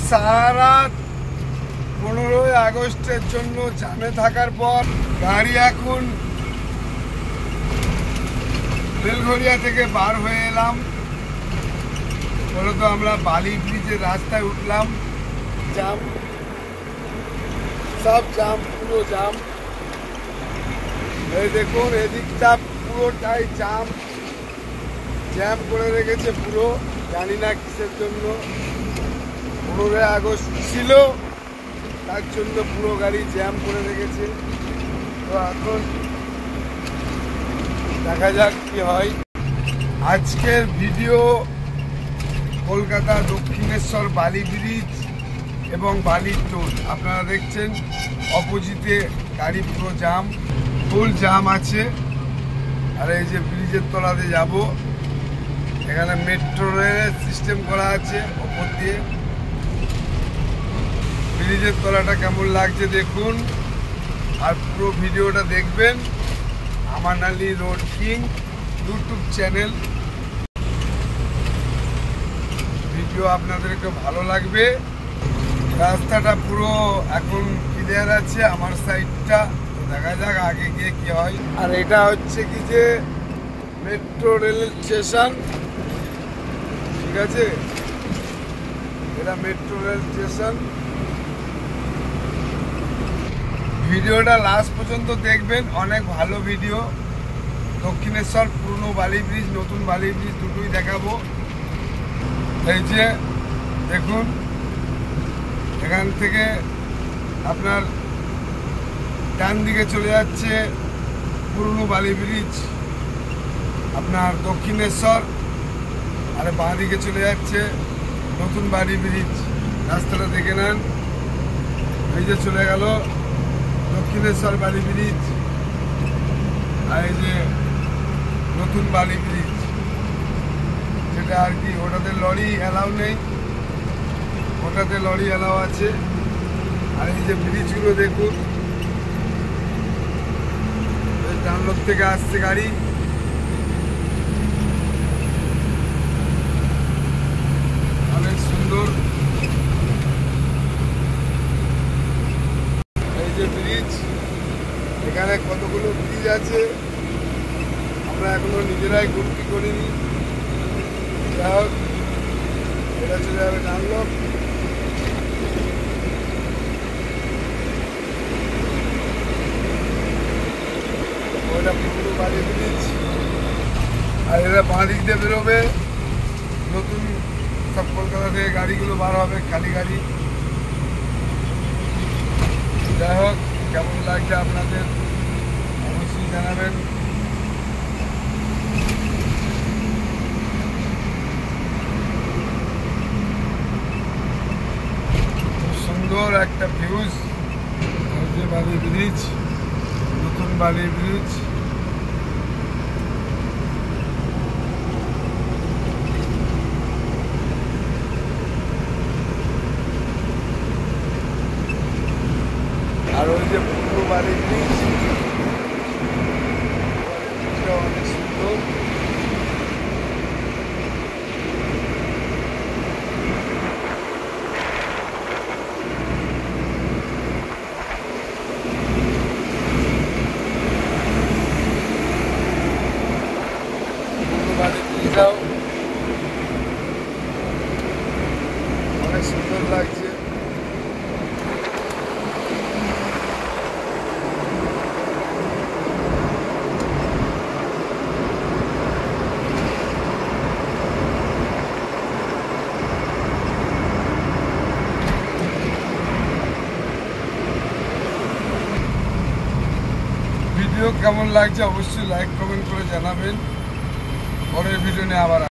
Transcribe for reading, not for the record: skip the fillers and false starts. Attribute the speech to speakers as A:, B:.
A: সারা 15ই আগস্টের জন্য জামে থাকার পর গাড়ি এখন বেলঘরিয়া থেকে বার হয়ে এলাম। মূলত আমরা বালি ব্রিজের রাস্তায় উঠলাম। জাম, সব জাম, পুরো জাম। এই দেখুন এদিকটা পুরোটাই জ্যাম করে রেখেছে পুরো, জানি না কিসের জন্য। 15ই আগস্ট ছিল, তার জন্য পুরো গাড়ি জ্যাম করে রেখেছে। তো এখন দেখা যাক কি হয়। আজকের ভিডিও কলকাতা দক্ষিণেশ্বর বালি ব্রিজ এবং বালির টোল। আপনারা দেখছেন অপোজিটে গাড়ি পুরো জাম, ফুল জাম আছে। আর এই যে ব্রিজের তলাতে যাব, এখানে মেট্রো রেলের সিস্টেম করা আছে ওপর দিয়ে। ব্রিজের তলাটা কেমন লাগছে দেখুন, আর পুরো ভিডিওটা দেখবেন Amanali road king YouTube channel. Video আপনাদেরকে ভালো লাগবে। রাস্তাটা পুরো এখন ক্লিয়ার আছে আমার সাইডটা, দেখা যাক আগে গিয়ে কি হয়। আর এটা হচ্ছে কি যে মেট্রো রেল স্টেশন, ঠিক আছে, এটা মেট্রো রেল স্টেশন। ভিডিওটা লাস্ট পর্যন্ত দেখবেন, অনেক ভালো ভিডিও। দক্ষিণেশ্বর পুরনো বালি ব্রিজ, নতুন বালি ব্রিজ দুটোই দেখাবো। এই যে দেখুন, এখান থেকে আপনার ডান দিকে চলে যাচ্ছে পুরনো বালি ব্রিজ, আপনার দক্ষিণেশ্বর, আর বাঁ দিকে চলে যাচ্ছে নতুন বালি ব্রিজ। রাস্তাটা দেখে নেন, এই যে চলে গেল দক্ষিণেশ্বর বালি ব্রিজ, আর এই যে নতুন বালি ব্রিজ, যেটা আর কি ওটাতে লরি অ্যালাউ নেই, ওটাতে লরি অ্যালাউ আছে। আর এই যে ব্রিজগুলো দেখুন, ডানলপ থেকে আসছে গাড়ি, অনেক সুন্দর। এই যে ব্রিজ, এখানে কতগুলো ব্রিজ আছে আমরা এখনো নিজেরাই গুনতি করিনি। যাই হোক, এটা চলে যাবে ডানলপ। ওইটা পুরো বালি ব্রিজ, আর এরা বাঁ দিক দিয়ে বেরোবে। নতুন সব কলকাতা থেকে গাড়িগুলো বার হবে, খালি গাড়ি। যাই হোক, কেমন লাগছে আপনাদের অবশ্যই জানাবেন। সুন্দর একটা ভিউজ, যে বালি ব্রিজ, নতুন বালি ব্রিজ। আর ওই যে পুরো বালি ব্রিজ, অনেক সুন্দর। ব্রিজটাও অনেক সুন্দর লাগছে। ভিডিও কেমন লাগছে অবশ্যই লাইক কমেন্ট করে জানাবেন। পরের ভিডিও নিয়ে আবার